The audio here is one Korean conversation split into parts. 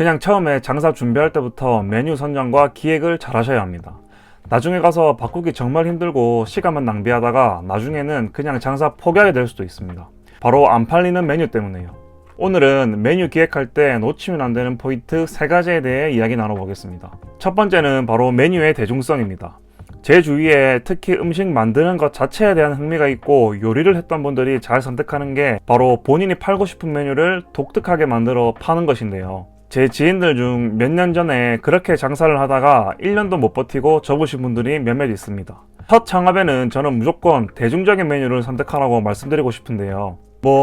그냥 처음에 장사 준비할 때부터 메뉴 선정과 기획을 잘 하셔야 합니다. 나중에 가서 바꾸기 정말 힘들고 시간만 낭비하다가 나중에는 그냥 장사 포기하게 될 수도 있습니다. 바로 안 팔리는 메뉴 때문에요. 오늘은 메뉴 기획할 때 놓치면 안 되는 포인트 3가지에 대해 이야기 나눠보겠습니다. 첫 번째는 바로 메뉴의 대중성입니다. 제 주위에 특히 음식 만드는 것 자체에 대한 흥미가 있고 요리를 했던 분들이 잘 선택하는 게 바로 본인이 팔고 싶은 메뉴를 독특하게 만들어 파는 것인데요. 제 지인들 중 몇 년 전에 그렇게 장사를 하다가 1년도 못 버티고 접으신 분들이 몇몇 있습니다. 첫 창업에는 저는 무조건 대중적인 메뉴를 선택하라고 말씀드리고 싶은데요.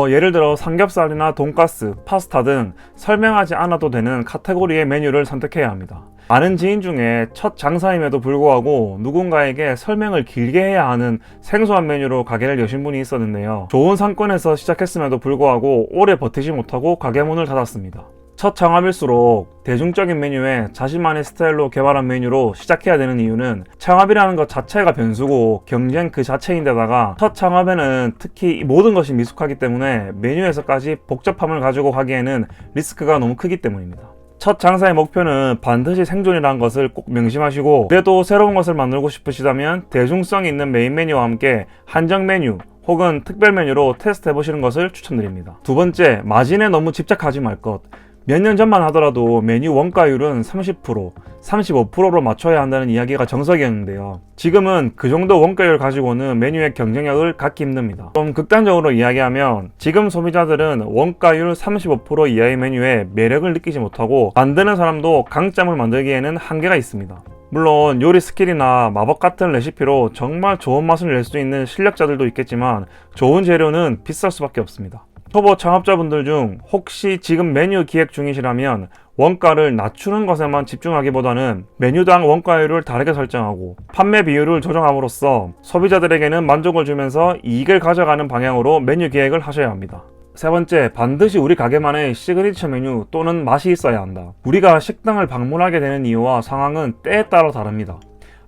예를 들어 삼겹살이나 돈가스, 파스타 등 설명하지 않아도 되는 카테고리의 메뉴를 선택해야 합니다. 아는 지인 중에 첫 장사임에도 불구하고 누군가에게 설명을 길게 해야 하는 생소한 메뉴로 가게를 여신 분이 있었는데요. 좋은 상권에서 시작했음에도 불구하고 오래 버티지 못하고 가게 문을 닫았습니다. 첫 창업일수록 대중적인 메뉴에 자신만의 스타일로 개발한 메뉴로 시작해야 되는 이유는 창업이라는 것 자체가 변수고 경쟁 그 자체인데다가 첫 창업에는 특히 모든 것이 미숙하기 때문에 메뉴에서까지 복잡함을 가지고 하기에는 리스크가 너무 크기 때문입니다. 첫 장사의 목표는 반드시 생존이라는 것을 꼭 명심하시고, 그래도 새로운 것을 만들고 싶으시다면 대중성이 있는 메인 메뉴와 함께 한정 메뉴 혹은 특별 메뉴로 테스트 해보시는 것을 추천드립니다. 두 번째, 마진에 너무 집착하지 말 것. 몇 년 전만 하더라도 메뉴 원가율은 30%, 35%로 맞춰야 한다는 이야기가 정석이었는데요. 지금은 그 정도 원가율 가지고는 메뉴의 경쟁력을 갖기 힘듭니다. 좀 극단적으로 이야기하면 지금 소비자들은 원가율 35% 이하의 메뉴에 매력을 느끼지 못하고 만드는 사람도 강점을 만들기에는 한계가 있습니다. 물론 요리 스킬이나 마법 같은 레시피로 정말 좋은 맛을 낼 수 있는 실력자들도 있겠지만 좋은 재료는 비쌀 수밖에 없습니다. 초보 창업자분들 중 혹시 지금 메뉴 기획 중이시라면 원가를 낮추는 것에만 집중하기보다는 메뉴당 원가율을 다르게 설정하고 판매 비율을 조정함으로써 소비자들에게는 만족을 주면서 이익을 가져가는 방향으로 메뉴 기획을 하셔야 합니다. 세 번째, 반드시 우리 가게만의 시그니처 메뉴 또는 맛이 있어야 한다. 우리가 식당을 방문하게 되는 이유와 상황은 때에 따라 다릅니다.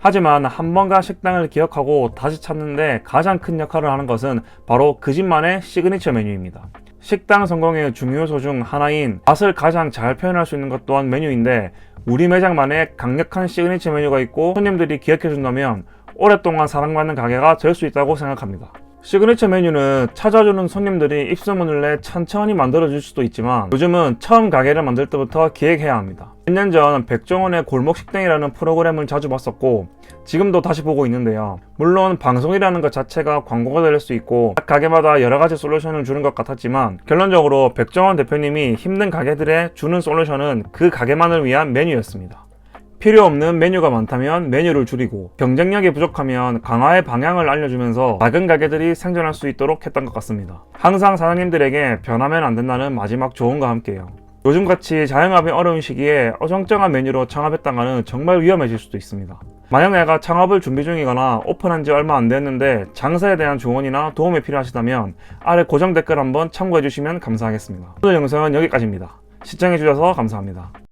하지만 한 번 간 식당을 기억하고 다시 찾는데 가장 큰 역할을 하는 것은 바로 그 집만의 시그니처 메뉴입니다. 식당 성공의 중요 요소 중 하나인 맛을 가장 잘 표현할 수 있는 것 또한 메뉴인데, 우리 매장만의 강력한 시그니처 메뉴가 있고 손님들이 기억해준다면 오랫동안 사랑받는 가게가 될 수 있다고 생각합니다. 시그니처 메뉴는 찾아주는 손님들이 입소문을 내 천천히 만들어줄 수도 있지만 요즘은 처음 가게를 만들 때부터 기획해야 합니다. 몇 년 전 백종원의 골목식당이라는 프로그램을 자주 봤었고 지금도 다시 보고 있는데요. 물론 방송이라는 것 자체가 광고가 될 수 있고 각 가게마다 여러가지 솔루션을 주는 것 같았지만 결론적으로 백종원 대표님이 힘든 가게들에 주는 솔루션은 그 가게만을 위한 메뉴였습니다. 필요 없는 메뉴가 많다면 메뉴를 줄이고 경쟁력이 부족하면 강화의 방향을 알려주면서 작은 가게들이 생존할 수 있도록 했던 것 같습니다. 항상 사장님들에게 변하면 안 된다는 마지막 조언과 함께요. 요즘같이 자영업이 어려운 시기에 어정쩡한 메뉴로 창업했다가는 정말 위험해질 수도 있습니다. 만약 내가 창업을 준비 중이거나 오픈한 지 얼마 안 됐는데 장사에 대한 조언이나 도움이 필요하시다면 아래 고정 댓글 한번 참고해 주시면 감사하겠습니다. 오늘 영상은 여기까지입니다. 시청해 주셔서 감사합니다.